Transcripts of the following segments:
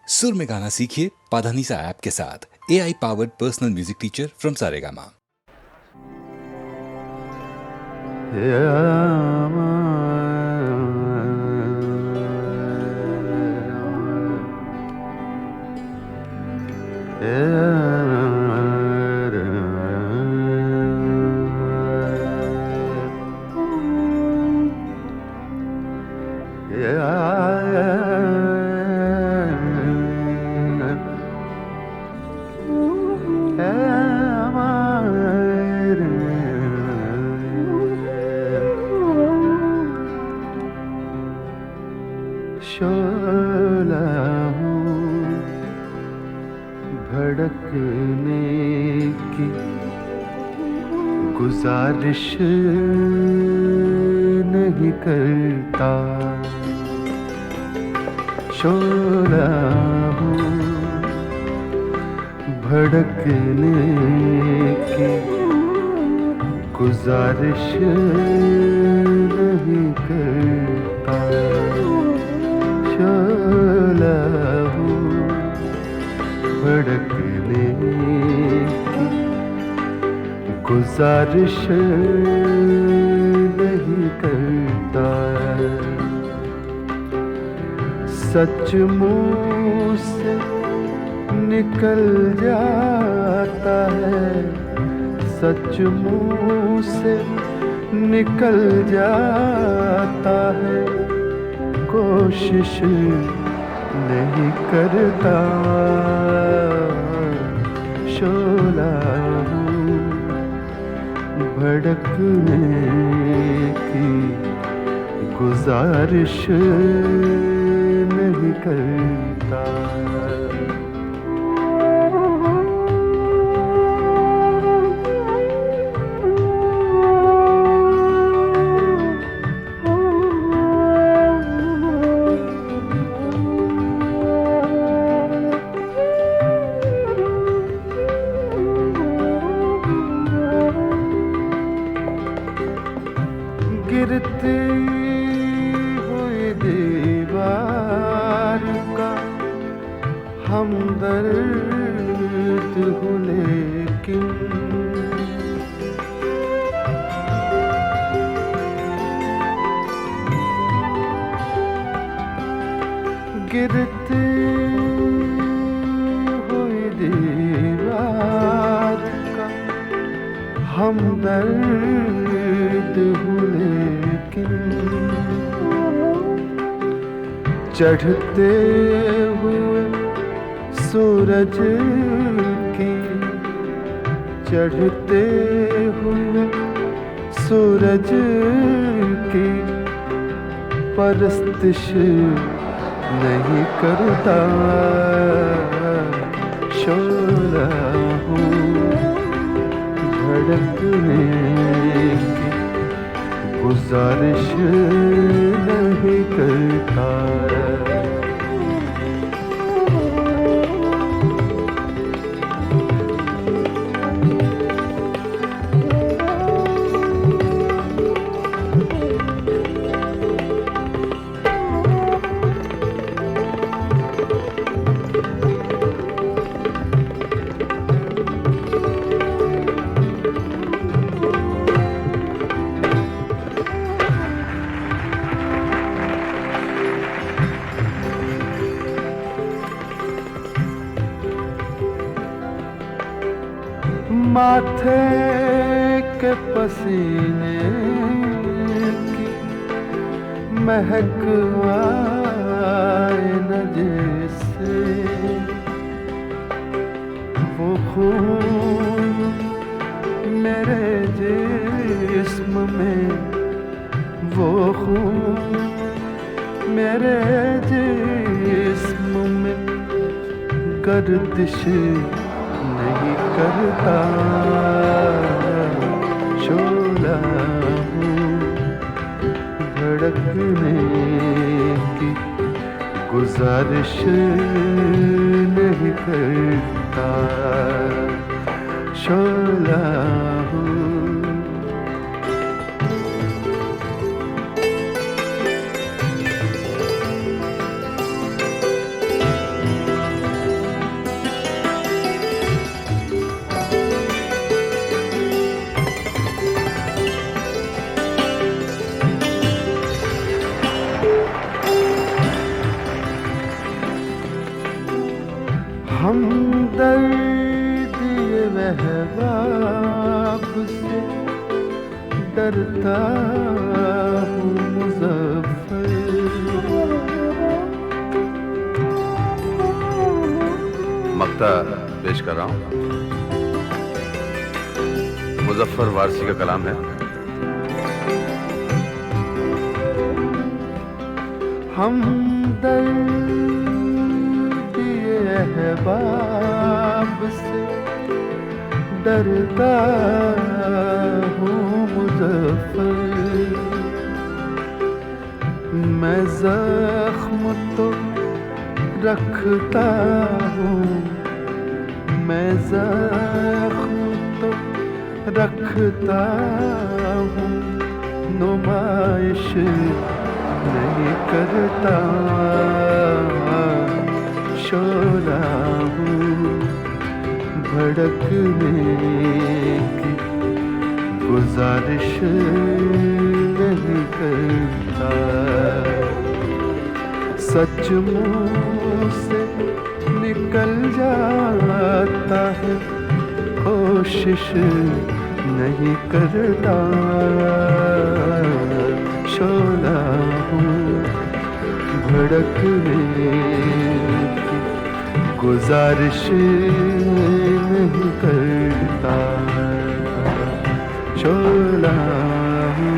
सुर में गाना सीखिए पाधानीसा ऐप के साथ। AI powered personal music teacher from Saregama. शोला हूँ भड़कने की गुजारिश नहीं करता। शोला हूँ भड़कने की गुजारिश नहीं करता। शोला हूँ भड़कने की गुजारिश नहीं करता। सच मुँह से निकल जाता है, सच मुँह से निकल जाता है, कोशिश नहीं करता। शोला हूँ भड़कने की गुजारिश नहीं करता। गिरती हुई दीवार का हमदर्द हूँ, लेकिन गिरती हुई दीवार का हमदर्द हूँ, लेकिन चढ़ते हुए सूरज की, चढ़ते हुए सूरज की परस्तिश नहीं करता। शोला हूँ भड़कने की गुजारिश नहीं करता। माथे के पसीने की महक आए न जैसे, वो खून मेरे जिस्म में, वो खून मेरे जिस्म में गर्दिश नहीं करता। शोला हूँ भड़कने की गुजारिश नहीं करता। शोला हूँ हम दर्द ये वहबाब से डरता हूँ मुज़फ़्फ़र। मक्ता पेश कर रहा हूँ। मुज़फ़्फ़र वारसी का कलाम है। हम दर्द ये अहबाब से डरता हूँ मुज़फ़्फ़र। मैं ज़ख्म तो रखता हूँ, मैं ज़ख्म तो रखता हूँ, नुमाइश नहीं करता। शोला हूँ भड़कने की गुजारिश नहीं करता। सच मुँह से निकल जाता है, कोशिश नहीं करता। शोला हूँ भड़कने की गुजारिश नहीं करता। शोला हूँ।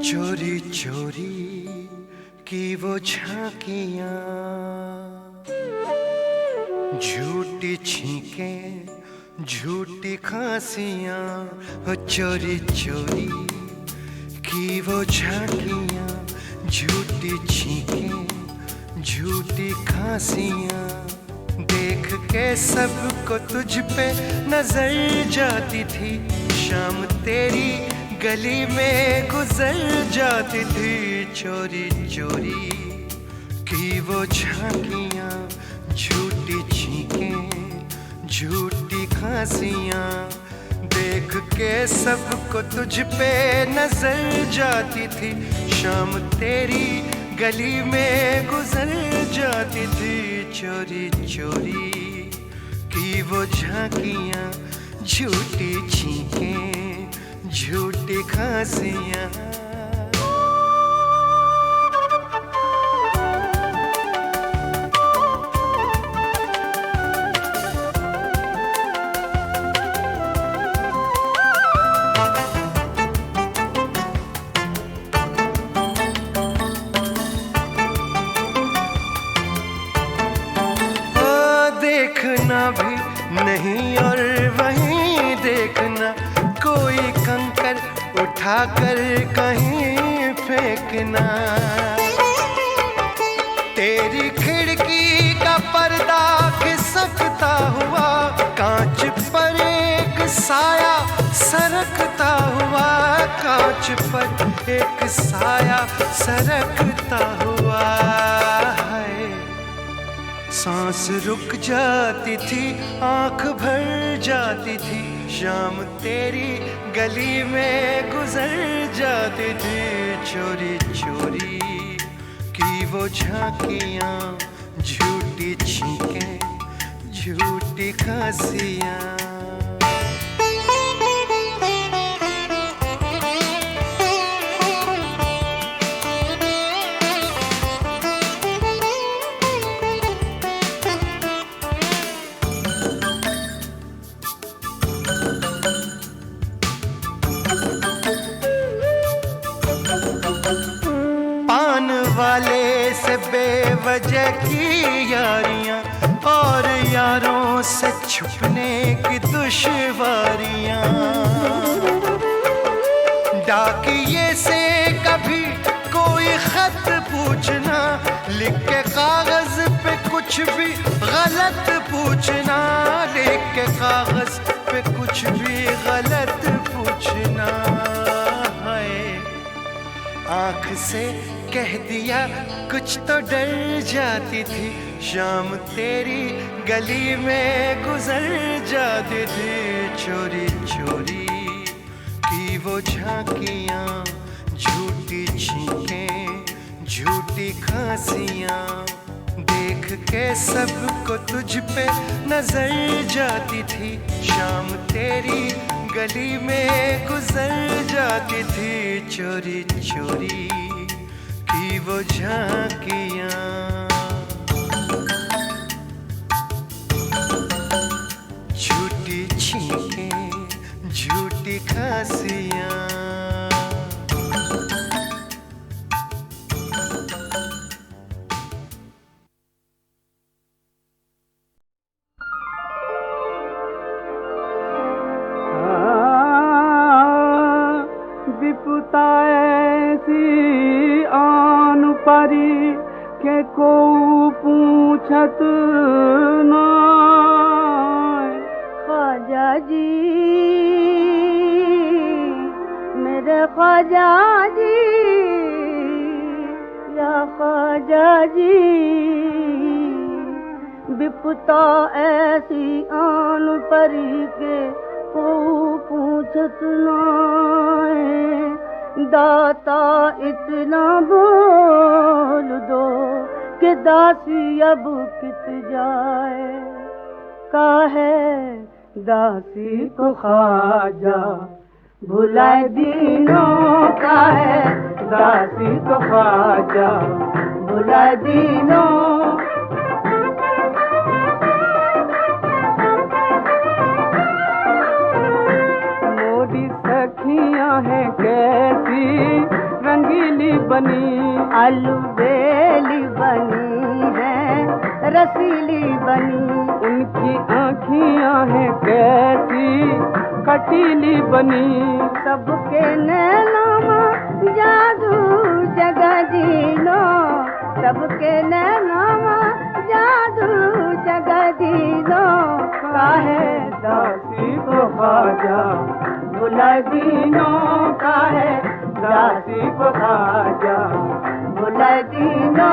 चोरी चोरी की वो झांकियां, झूठी छींकें झूठी खांसियां। हो चोरी चोरी की वो झांकियां, झूठी छींकें झूठी खांसियां। देख के सबको तुझ पे नजर जाती थी, शाम तेरी गली में गुजर जाती थी। चोरी चोरी की वो झांकियां, झूठी छींकें झूठी खांसियां। देख के सबको तुझ पे नजर जाती थी, शाम तेरी गली में गुजर जाती थी। चोरी चोरी की वो झांकियां, झूठी छींकें झूठी खांसियां। देखना भी नहीं और वहीं देखना, कोई कंकर उठाकर कहीं फेंकना। तेरी खिड़की का पर्दा खिसकता हुआ, कांच पर एक साया सरकता हुआ, कांच पर एक साया सरकता हुआ। सांस रुक जाती थी, आंख भर जाती थी, शाम तेरी गली में गुजर जाती थी। चोरी चोरी की वो झांकियां, झूठी छींकें झूठी खांसियां। वाले से बेवजह की यारियां, और यारों से छुपने की दुश्वारियां। डाकिये से कभी कोई खत पूछना, लिख के कागज पे कुछ भी गलत पूछना, लिख के कागज पे कुछ भी गलत पूछना है। आंख से कह दिया कुछ तो डर जाती थी, शाम तेरी गली में गुजर जाती थी। चोरी चोरी की वो झांकियां, झूठी छींकें, झूठी खांसियां, देख के सबको तुझ पे नजर जाती थी। शाम तेरी गली में गुजर जाती थी। चोरी चोरी की वो झांकियां, झूठी छींकें, झूठी खांसियां। विपुता ऐसी आन परी के को पूछत नाय। ख्वाजा जी, मेरे ख्वाजा जी, या ख्वाजा जी, विपता ऐसी आन परी के को पूछत नाय। दाता इतना बोल दो कि दासी अब कित जाए। काहे दासी को ख्वाजा भुलाए दीनों, काहे दासी को ख्वाजा भुलाए दीनों। मोरी सखियां हैं कैसी रंगीली बनी, आलू बेली बनी है, रसीली बनी। उनकी आँखियाँ हैं कैसी कटीली बनी, सबके नैनामा जादू जगह दीनो, सबके नैनामा जादू जगह दीनो। काहे दासी को ख्वाजा भुला दीनो, काहे दासी को ख्वाजा भुला दीनो।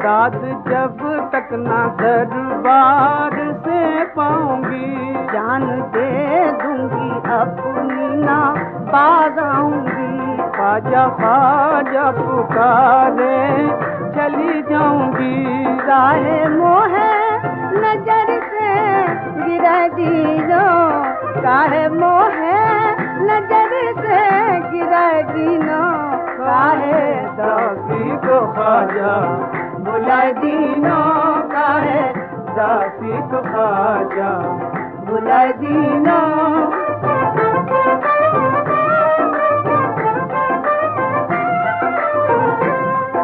दाद जब तक ना दरबार से पाऊंगी, जान दे दूंगी अपनी ना बाज आऊंगी। ख्वाजा ख्वाजा पुकारे चली जाऊंगी, राहे मोहे नजर से गिरा दीनो, काहे मोहे नजर से गिरा दीनो। काहे दासी को ख्वाजा भुला दीनो, काहे दासी को ख्वाजा भुला दीनो।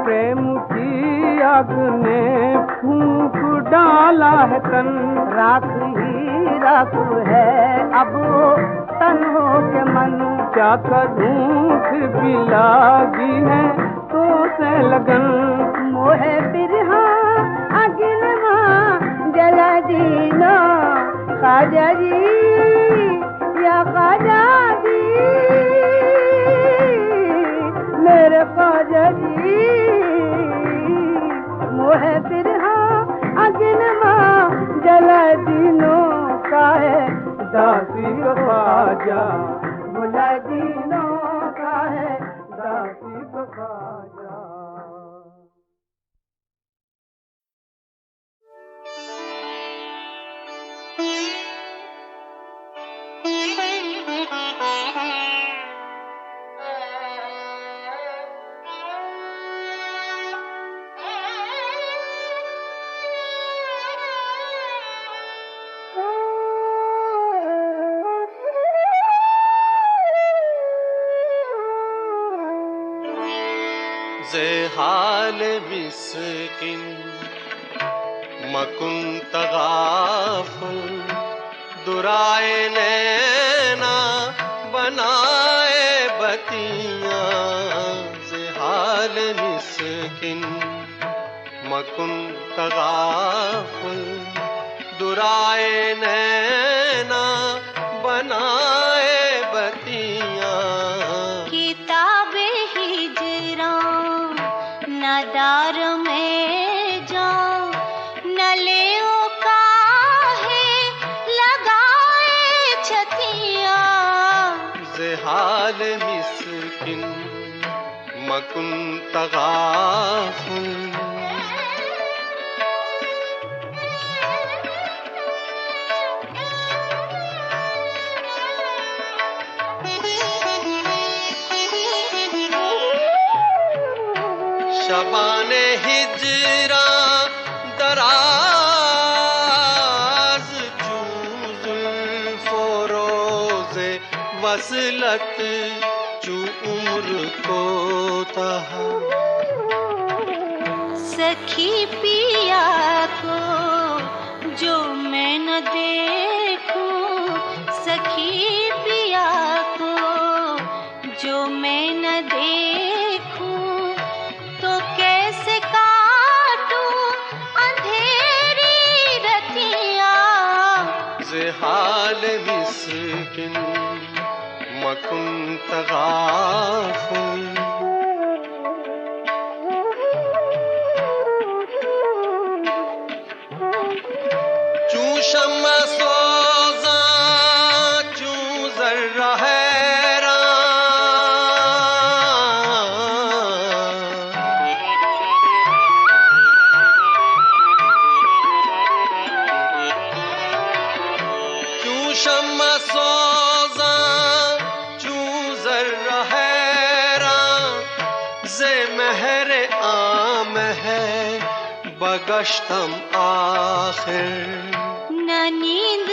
प्रेम की आग ने फूंक डाला है तन, राख ही राख है अब तन हो के मन। क्या करूं फिर भी लागी है तो से लगन, मोहे बिरहा अगिनमा जला दीनो। ख्वाजा जी, या ख्वाजा जी, मेरे ख्वाजा जी, मोहे बिरहा अगिनमा जला दीनो। काहे दासी को ख्वाजा भुला दीनो, काहे दासी को ख्वाजा। जे हाल मिस्किन मकुंत गाफिल दुराए नैना बन बनाए बतियां से हाल मिस्किन मकुन तगाफुल दुराए नैना बनाए बतियां किताबे हिजरा नदार में जाऊं न ले काहे लगाए छतियां हाल मिस्किन मकुन तगाफुल शबाने हिजरा दराज जुल्फो रोज़े वसलत चू उम्र को तहा सखी पिया को जो मैं न देखूं सखी पिया को जो मैं न देखूं तो कैसे काटूं अंधेरी रतियां हाल मिस्किन मकुन तगाफुल चू शम्मा सोज़ा चू ज़र्रा शम्मा सोज़ा चू ज़र्रा हैरां ज़े महर आम है बगश्तम आखिर न नींद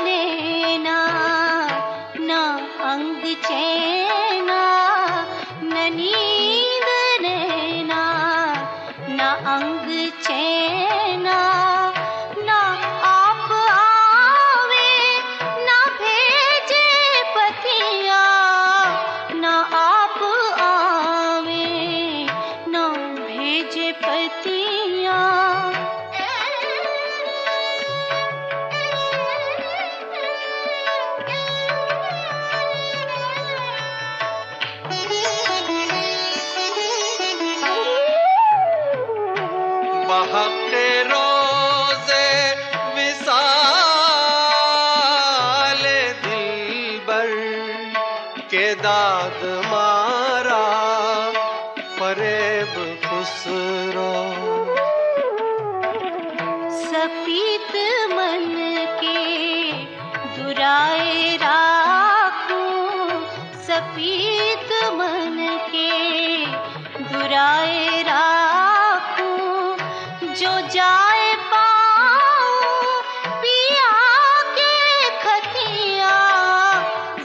लेना न अंग चैना न नींद लेना न अंग चैना न आप आवे न भेजे पतियां न आप आवे न भेजे पतियां बहके रोज़े विसाल दिलबर के दाद मारा फरेब खुसरो सपीत मन के दुराए राखूं सपीत मन के दुराए राखूं जो जाए पाऊं पिया के खतियां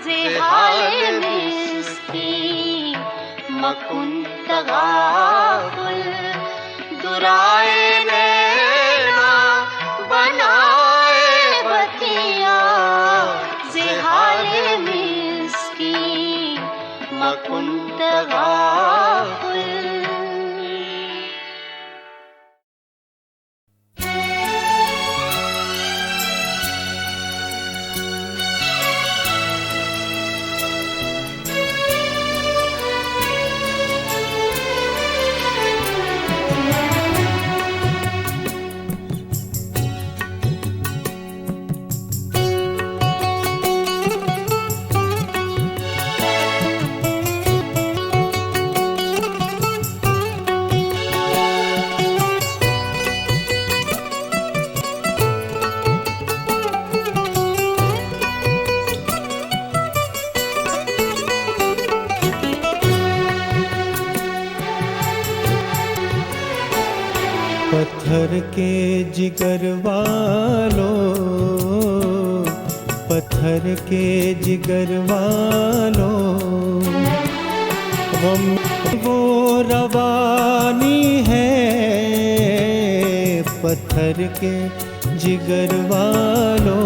ज़ेहाल मिस्की मकुन तगाफुल दुराए नैना बनाए बतियां ज़ेहाल मिस्की मकुन तगाफुल पत्थर के जिगर वालों पत्थर के जिगर वालों गम वो रवानी है पत्थर के जिगर वालों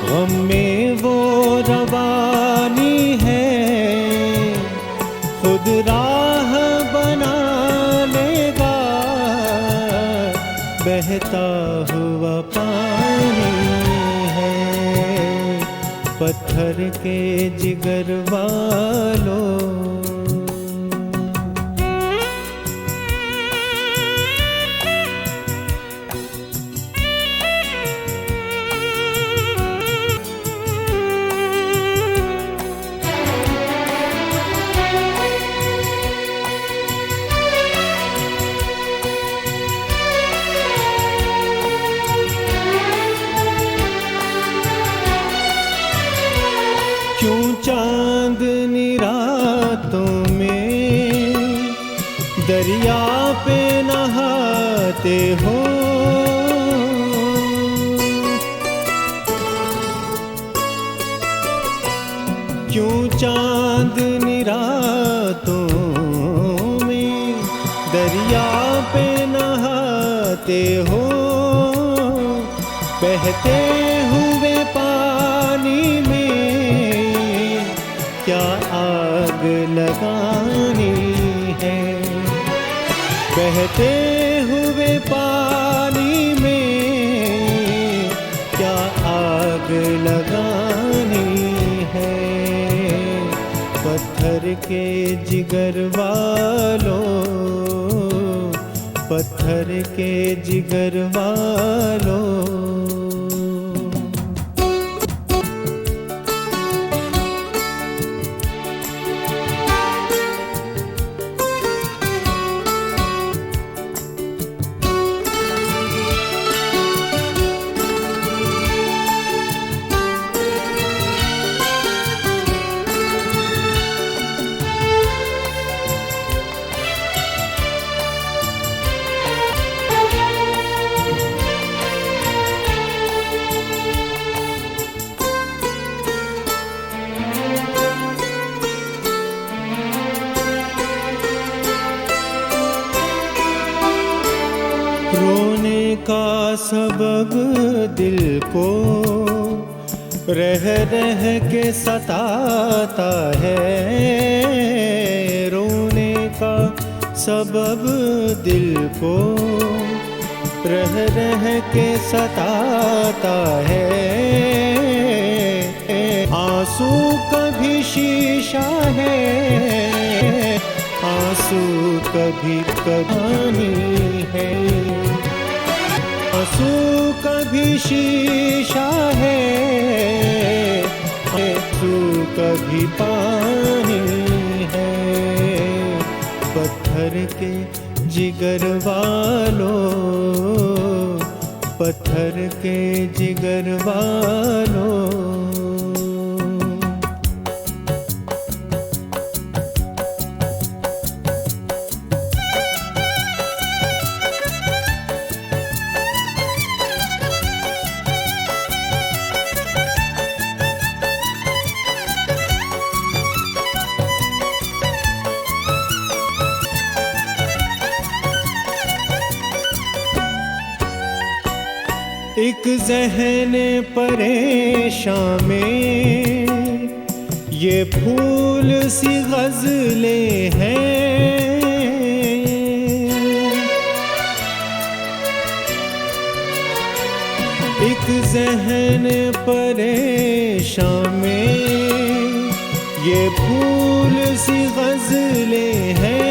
गम में वो रवानी बहता हुआ पानी है, पत्थर के जिगर वालों। क्यों चांदनी रातों में दरिया पे नहाते हो, क्यों चांदनी रातों में दरिया पे नहाते हो, बहते हुए पानी में क्या आग लगानी है, बहते हुए पानी में क्या आग लगानी है, पत्थर के जिगर वालों, पत्थर के जिगर वालों। रोने का सबब दिल को रह रह के सताता है, रोने का सबब दिल को रह रह के सताता है, आंसू कभी शीशा है, आंसू कभी कहानी है, आंसू कभी शीशा है, आंसू कभी पानी है, पत्थर के जिगर वालों, पत्थर के जिगर वालों। एक ज़हन परेशान में ये फूल सी गज़लें हैं, एक ज़हन परेशान में ये फूल सी गज़लें हैं,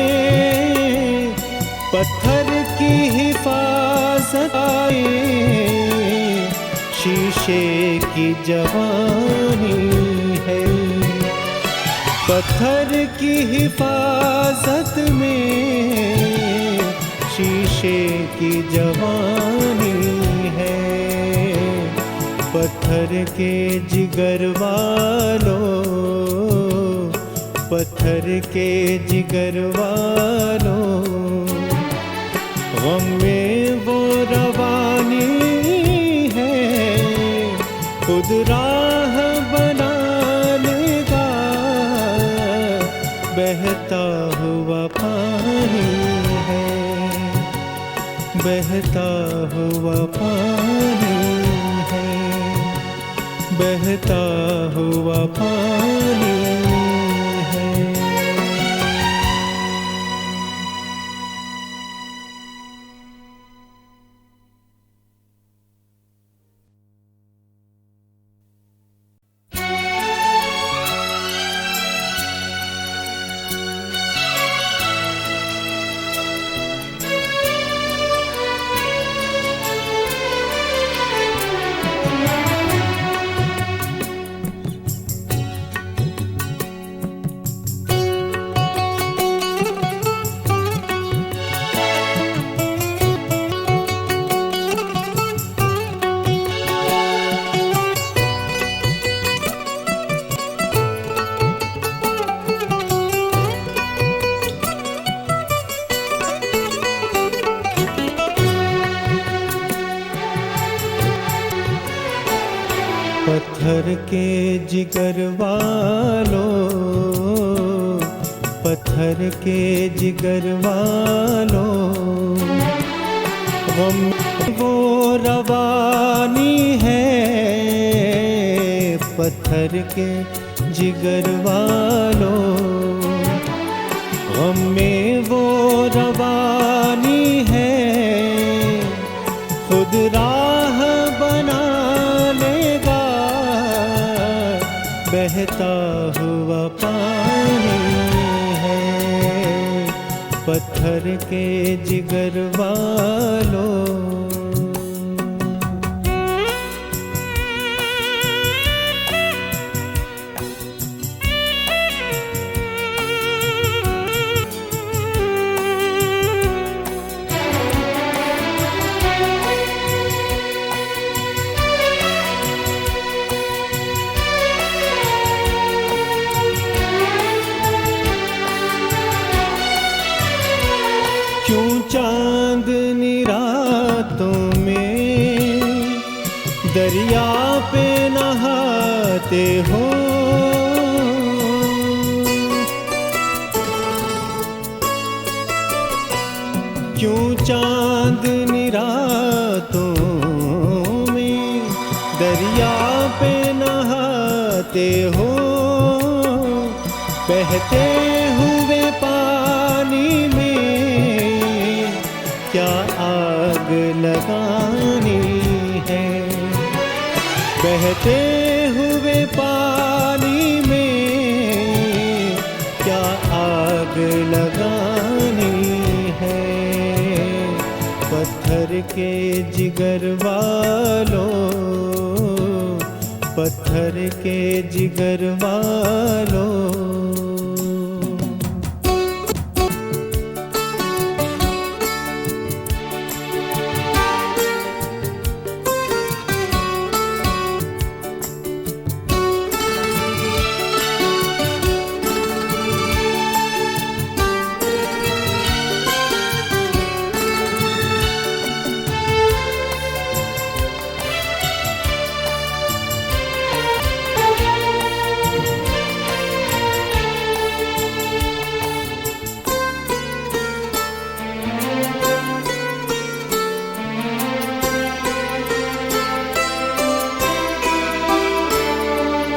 पत्थर की हिफाजत आए शीशे की जवानी है, पत्थर की हिफाजत में शीशे की जवानी है, पत्थर के जिगर वालों, पत्थर के जिगर वालों। गम में वो रवानी खुद राह बना लेगा, बहता हुआ पानी है, बहता हुआ पानी है, बहता हुआ पानी है। के जिगर वालों, पत्थर के जिगर वालों, गम वो रवानी है पत्थर के जिगर वालों, गम में वो रवानी है, खुद राह बना लेगा बहता हुआ पानी है पत्थर के जिगर वालों। क्यों चांदनी रातों में दरिया पे नहाते हो, क्यों चांदनी रातों में दरिया पे नहाते हो, बहते हुए पानी में क्या आग लगानी है, बहते हुए पानी में क्या आग लगानी है पत्थर के जिगर वालों, पत्थर के जिगर वालों।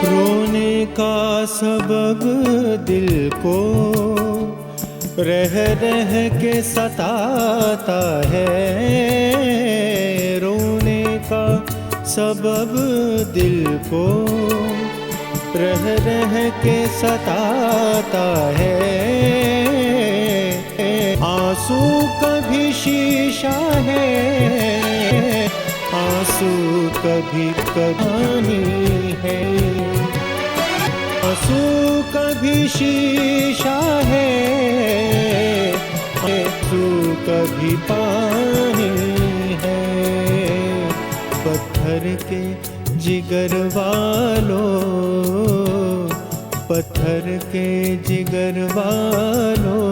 रोने का सबब दिल को रह रह के सताता है, रोने का सबब दिल को रह रह के सताता है, आंसू कभी शीशा है, आंसू कभी कहानी है, आंसू कभी शीशा है, आंसू कभी पानी है पत्थर के जिगर वालों, पत्थर के जिगर वालों।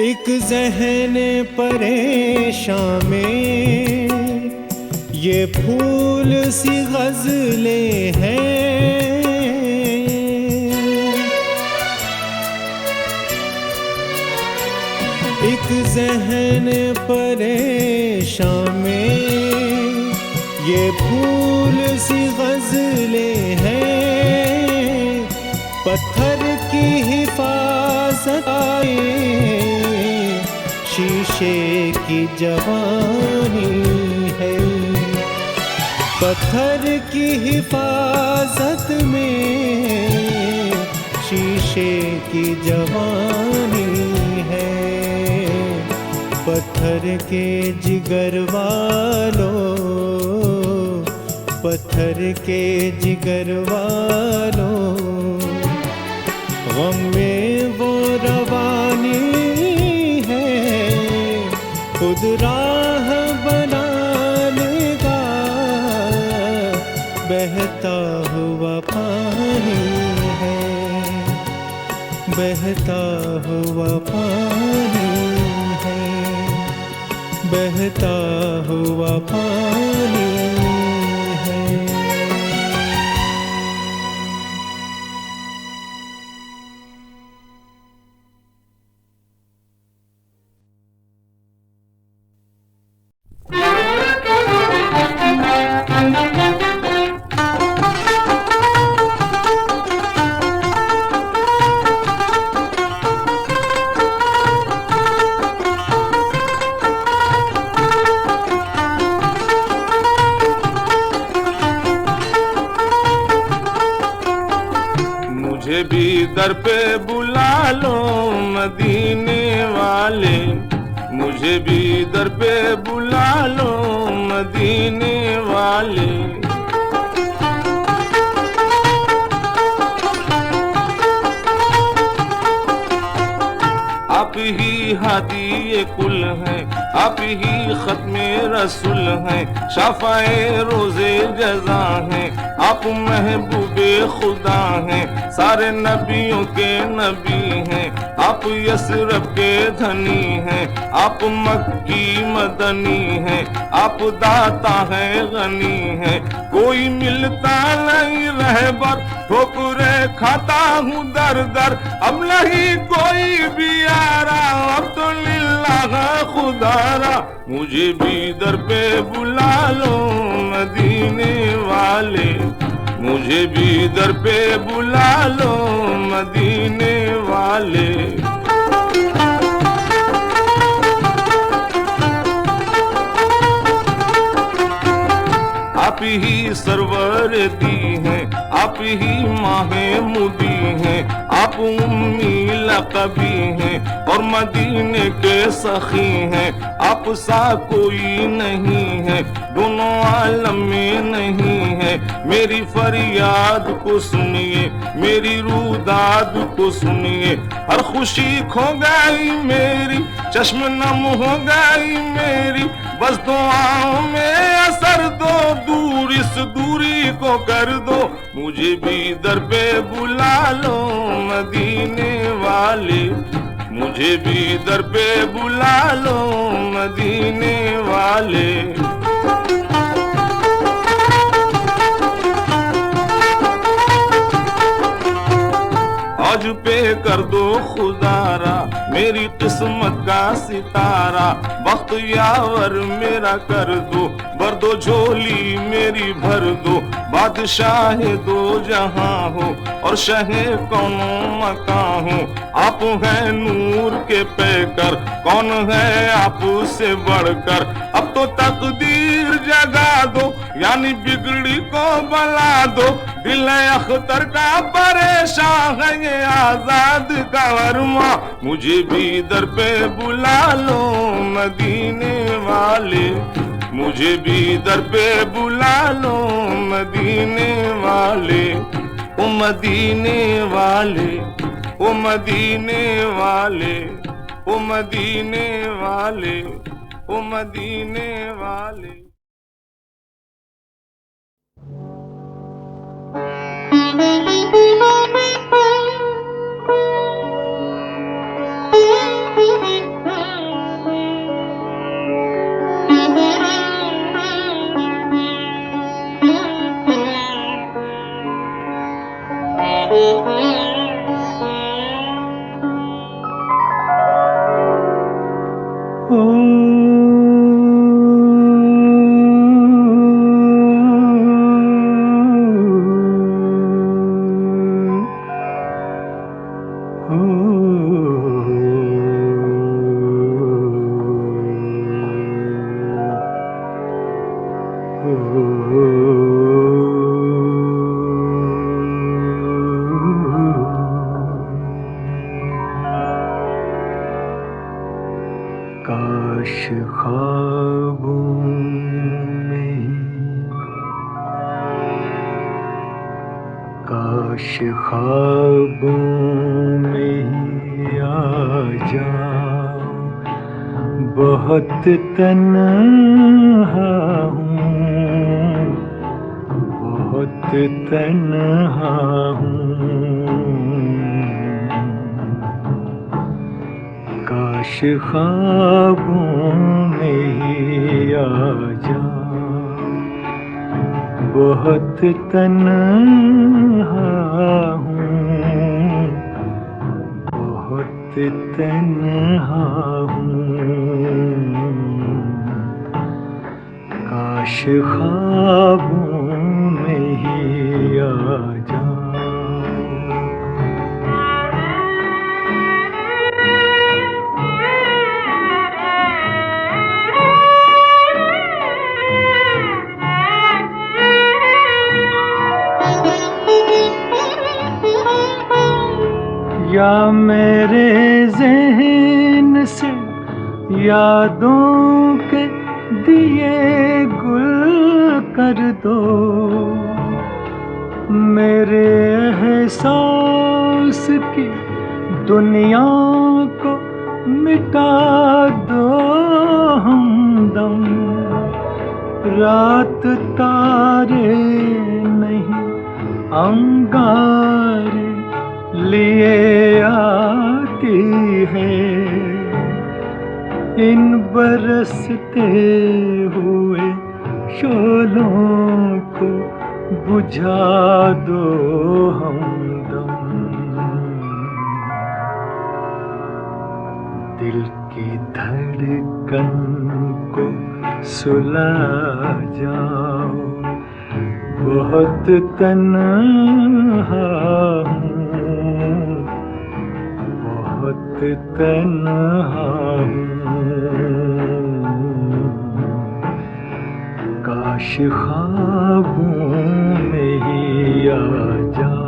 एक ज़हन परेशान में ये फूल सी गज़लें हैं, एक ज़हन परेशान में ये फूल सी गज़लें हैं, पत्थर की हिफाजत आए शीशे की जवानी है, पत्थर की हिफाजत में शीशे की जवानी है पत्थर के जिगर वालों, पत्थर के जिगर वालों। गम में वो रवानी है, खुद राह बनाने का बहता हुआ पानी है, बहता हुआ पानी है, बहता हुआ पानी है। मुझे भी दर पे बुला लो मदीने वाले, मुझे भी दर पे बुला लो मदीने वाले। आप ही हादी कुल हैं, आप ही खत्मे रसूल हैं, शाफाए रोजे जजा हैं, आप महबूबे खुदा हैं, सारे नबियों के नबी हैं, आप यसरब के धनी हैं, आप मक्की मदनी हैं, आप दाता हैं गनी हैं, कोई मिलता नहीं रहबर, ठोकरे खाता हूँ दर दर, अब नहीं कोई भी आ रहा, अब तो लिल्लाह खुदारा। मुझे भी दर पे बुला लो मदीने वाले, मुझे भी दर पे बुला लो मदीने वाले। आप ही सरवर दी हैं, आप ही माहे मुदी हैं, आप उम्मी लक़बी हैं और मदीने के सखी हैं, आप सा कोई नहीं है, दोनों आलम में नहीं है। मेरी फरियाद को सुनिए, मेरी रूदाद को सुनिए, हर खुशी खो गई मेरी, चश्म नम हो गई मेरी, बस दुआओं में असर दो, दूर इस दूरी को कर दो। मुझे भी दर पे बुला लो मदीने वाले, मुझे भी दर पे बुला लो मदीने वाले। आज पे कर दो खुदारा मेरी किस्मत का सितारा, वक्त यावर मेरा कर दो, भर दो झोली मेरी भर दो, बादशाह दो जहां हो और शहे कौनो मकान हो। आप हैं नूर के पैकर, कौन है आप से बढ़कर, अब तो तकदीर जगा दो, यानी बिगड़ी को बला दो। दिल अख्तर का परेशान है ये आजाद का वरमा, मुझे भी दर पे बुला लो मदीने वाले, मुझे भी दर पे बुला लो मदीने वाले। ओ मदीने वाले, ओ मदीने वाले, ओ मदीने वाले, ओ मदीने वाले। काश ख्वाबों में काश ख्वाबों में ही आ जाओ, बहुत तन्हा हूँ, बहुत तन्हा हूँ। काश ख्वाबों में ही आ जाओ, बहुत तन्हा हूँ, बहुत तन्हा हूँ। काश ख्वाबों में ही आ जाओ। या मेरे ज़हन से यादों के दिए गुल कर दो, मेरे एहसास की दुनिया को मिटा दो हमदम। रात तारे नहीं अंगारे लिए आती है, इन बरसते हुए शोलों को बुझा दो हमदम। दिल की धड़कन को सुला जाओ, बहुत तन्हा हूँ, बहुत तन्हा हूँ। काश ख्वाबों में ही आ जाओ।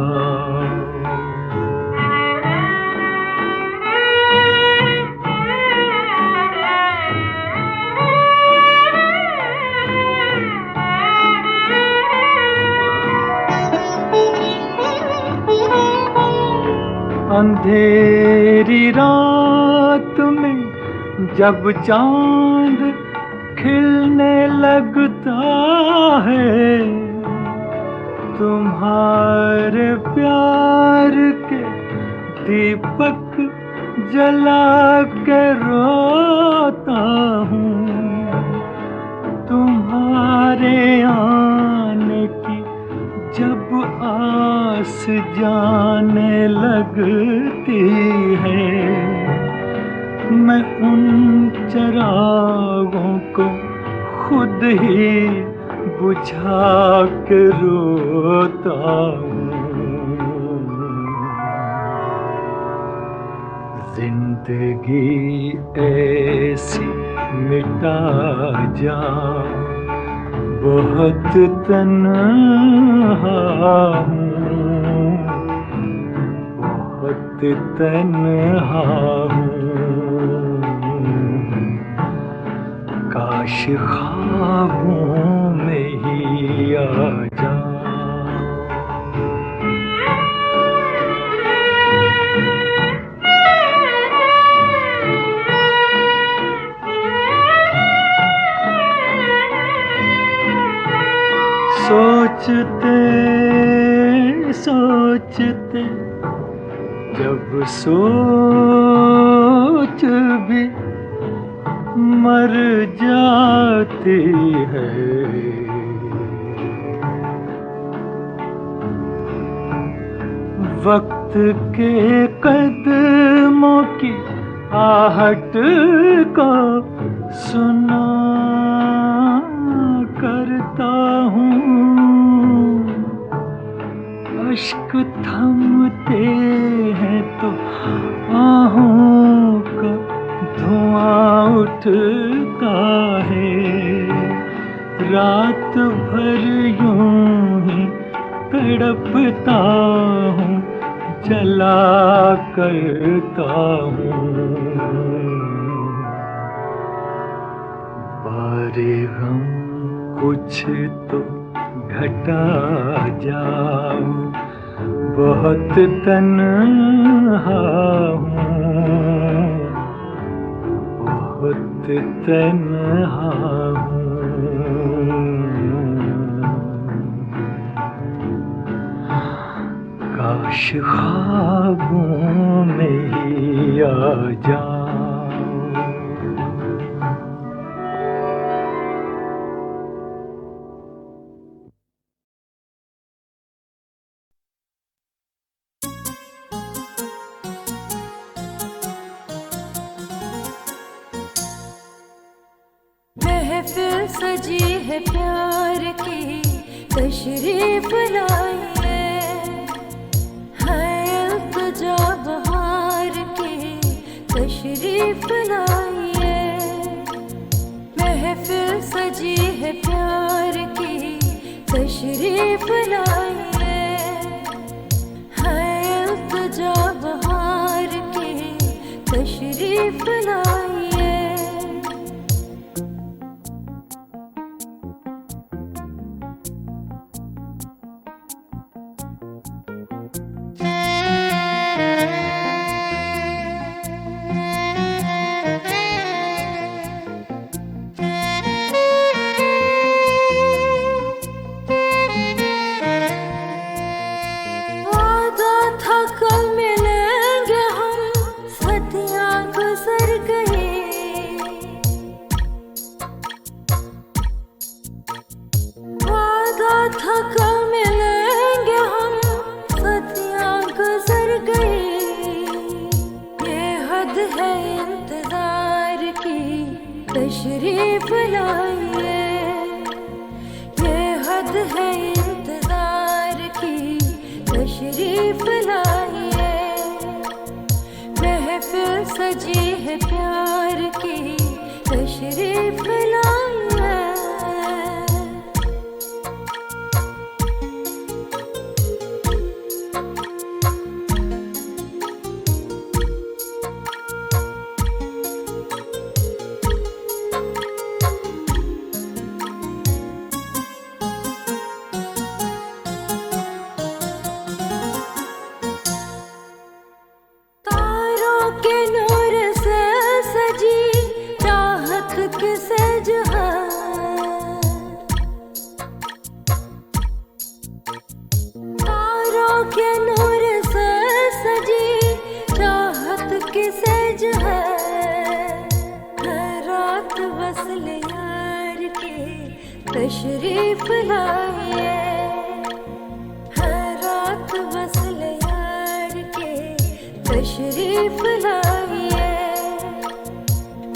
अंधेरी रात में जब चांद खिलने लगता है, तुम्हारे प्यार के दीपक जला के रोता हूँ। तुम्हारे आने की जब आस जाने लगती है, मैं उन चरागों को खुद ही बुझा के रोता हूँ। जिंदगी ऐसी मिटा जाओ, बहुत तन्हा हूँ, बहुत तन्हा हूँ। काश ख्वाबों में ही आ जाओ। सोचते सोचते जब सोच भी मर जाती है, वक्त के कदमों की आहट को सुना करता हूँ। अश्क थमते हैं तो आहों का धुआं उठता है, रात भर यूं ही तड़पता हूँ, जला करता हूँ। बारे गम कुछ तो घटा जाओ, बहुत तन्हा हूँ, बहुत तन्हा हूँ। काश ख्वाबों में ही आ जाओ। महफिल सजी है प्यार की, तशरीफ लाइए, है इल्तिजा बहार की, तशरीफ लाइए। महफिल सजी है प्यार की, तशरीफ लाइए, है इल्तिजा बहार की, तशरीफ लाइए। तशरीफ लाइए, ये हद है इंतजार की, तशरीफ लाइए। महफिल सजी है प्यार की, तशरीफ लाइए। तशरीफ लाइए, हर रात वसल यार के, तशरीफ लाइए।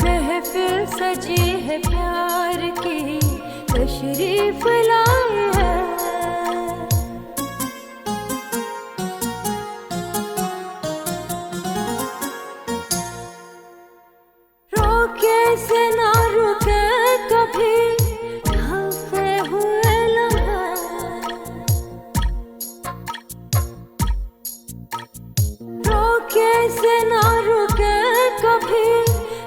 महफिल सजी है प्यार की, तशरीफ लाइए। रोके से ना रुके कभी, कैसे ना रुके कभी,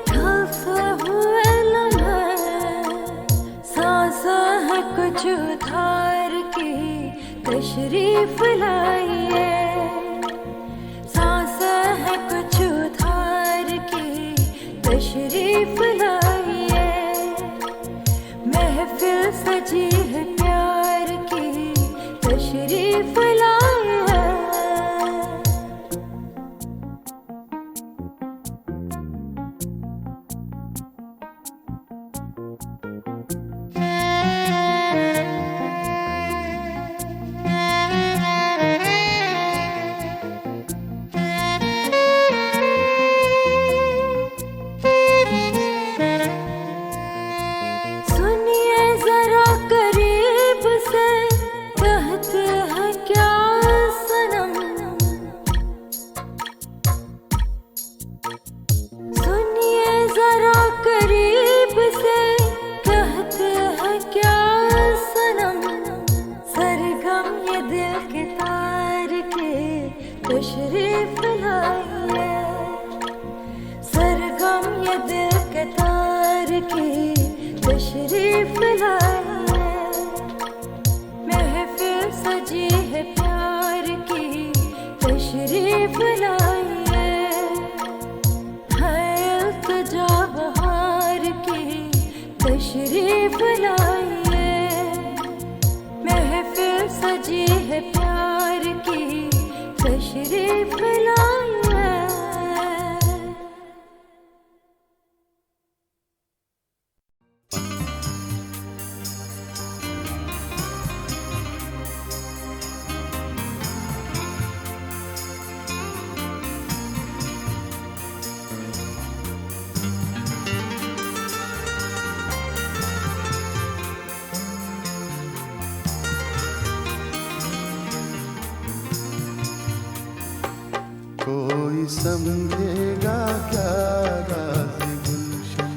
ढलते हुए लम्हे। सांसा है कुछ उधार की, तशरीफ लाइए। सांसा है कुछ उधार की, तशरीफ लाइए। महफिल सजी है प्यार की, तशरीफ लाइए। तशरीफ लाइए, सरगम ये दिल के तार की, तशरीफ लाइए। महफिल सजी है प्यार की, तशरीफ लाइए, महफिल सजी है प्यार की, तशरीफ लाइए। कोई समझेगा क्या राज़ गुलशन,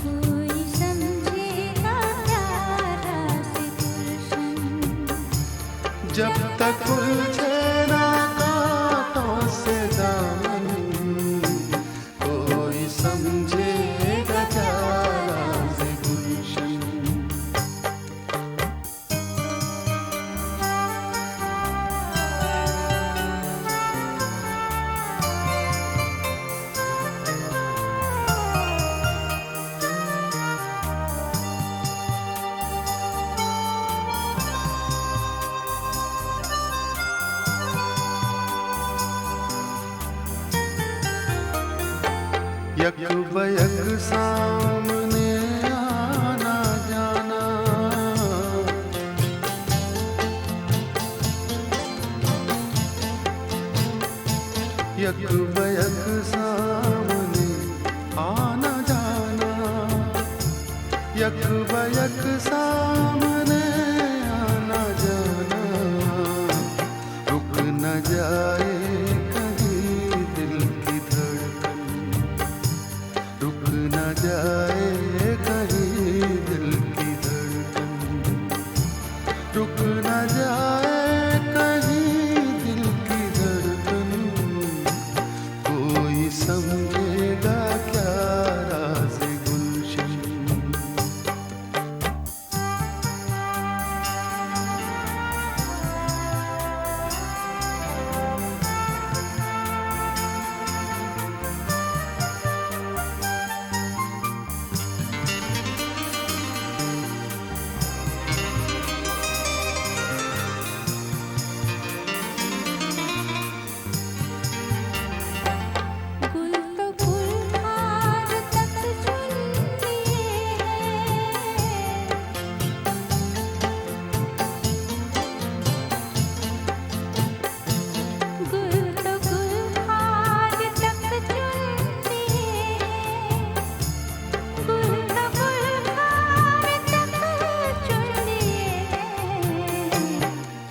कोई समझेगा क्या राज़ गुलशन, जब तक उलझे ना कांटों से दामन, कोई समझेगा क्या राज़ गुलशन। यक बयक सामने आना जाना, यक बयक सामने आना जाना, यक बयक सामने आना जाना, रुक न जाए कहीं दिल की धड़कन, रुक न जाए कहीं दिल की धड़कन, रुक न जाए कहीं दिल की धड़कन, कोई समझेगा क्या राज़ गुलशन। गुल तो गुलहार तक चुन लिए हैं, गुल तो गुलहार तक चुन लिए हैं, गुल तो गुलहार तक चुन लिए हैं,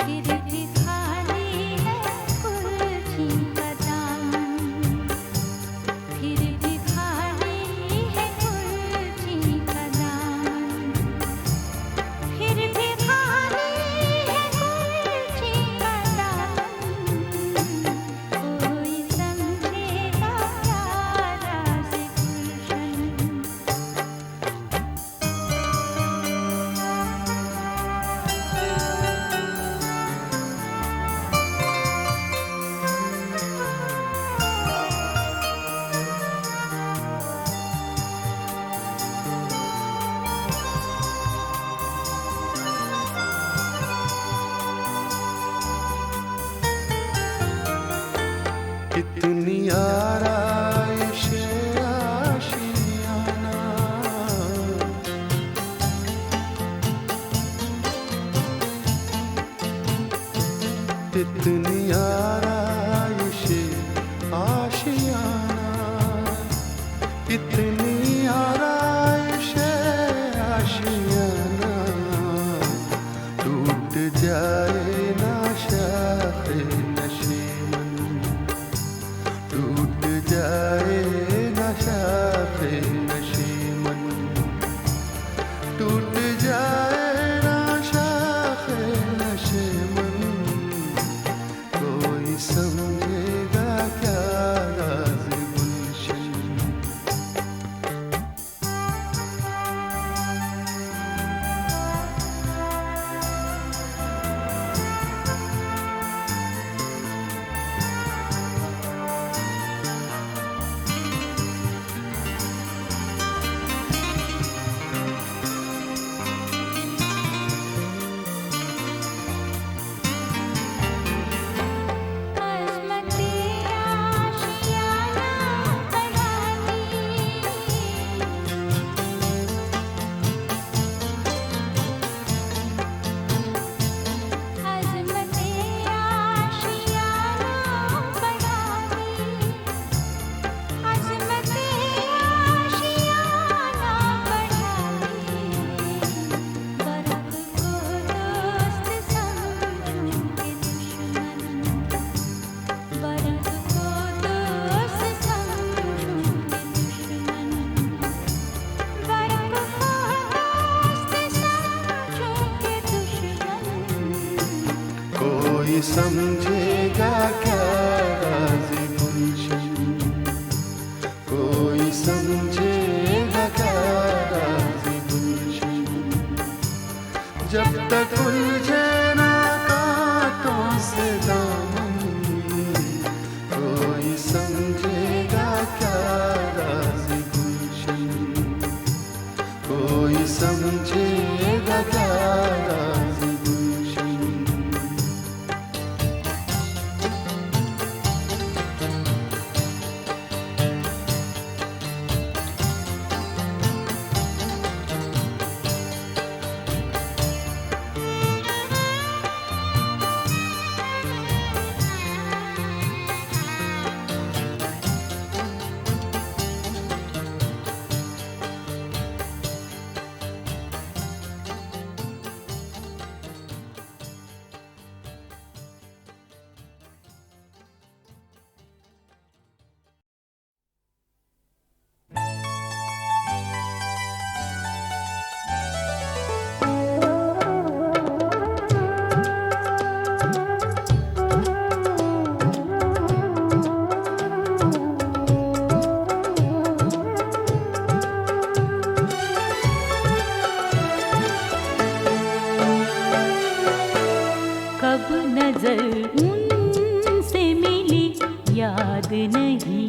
फिर भी खाली है कुलची का दामन, फिर भी खाली है कुलची का दामन, फिर भी खाली है कुलची का दामन, कोई समझेगा क्या राज़ गुलशन। कितनी आराइश आशियाना, कितनी आराइश आशियाना, कितनी आराइश आशियाना, टूट जाए ना शाखे नशीमन, टूट जाए ना शाखे नशीमन, टूट जाए ना शाखे नशीमन, कोई समझेगा क्या राज़ गुलशन। कोई समझेगा क्या राज़ गुलशन, कोई समझेगा क्या राज़ गुलशन। जब तक उलझे ना कांटों से दामन, कोई समझेगा क्या राज़ गुलशन, कोई समझेगा क्या राज़ गुलशन। कब नजर उनसे मिली याद नहीं,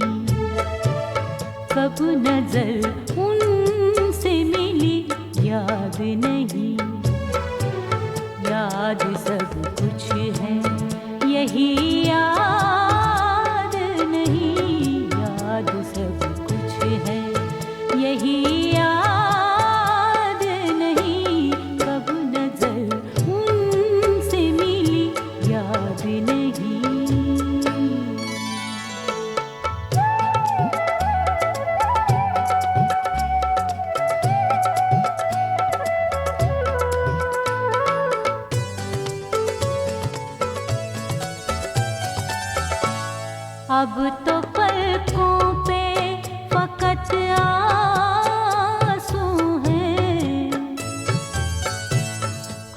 कब नजर उनसे मिली याद नहीं। याद सब कुछ है यही याद नहीं, याद सब कुछ है यही याद नहीं। कब नजर उनसे मिली याद नहीं। अब तो पलकों पे फकत आंसू हैं,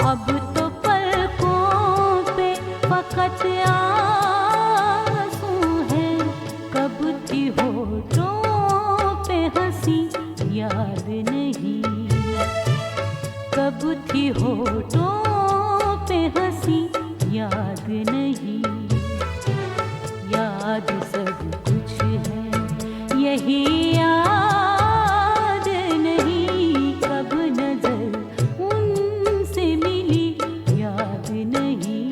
अब तो पलकों पे फकत आंसू हैं। कब थी होठों पे हंसी याद नहीं, कब थी होठों पे हंसी याद नहीं। याद सब कुछ है यही याद नहीं। कब नजर उनसे मिली याद नहीं।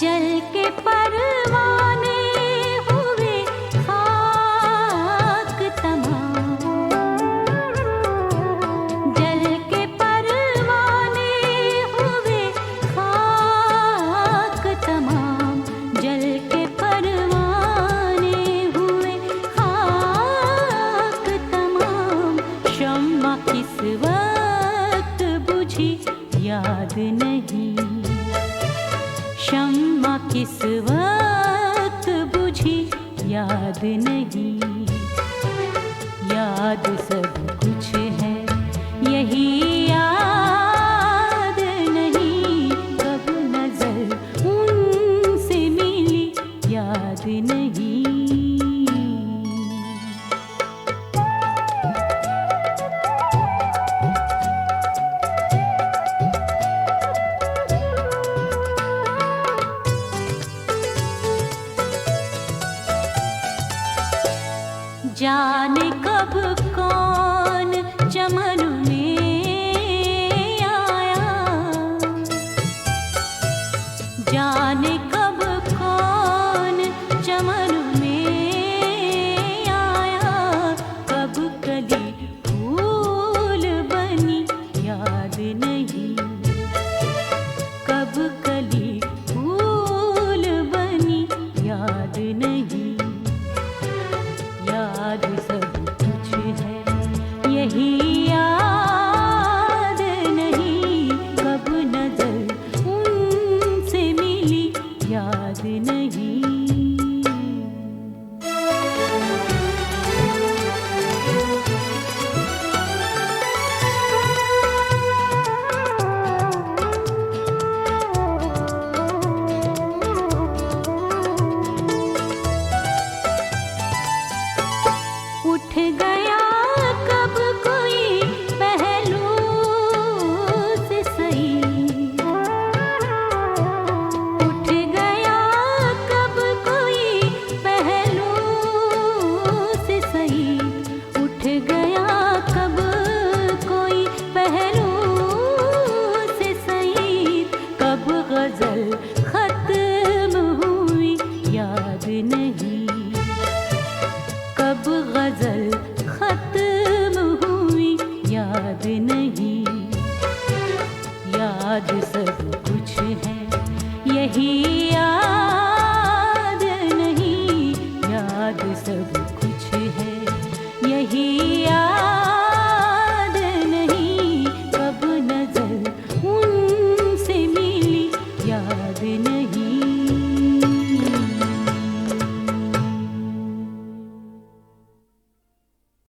जल के परवाने हुए खाक तमाम, जल के परवाने हुए खाक तमाम, जल के परवाने हुए खाक तमाम। शम्मा किस वक्त बुझी याद नहीं, शम्मा किस वक्त बुझी याद नहीं। याद सब कुछ है यही याद नहीं। कब नजर उनसे मिली याद नहीं। जाने कब कौन चमन में आया, जाने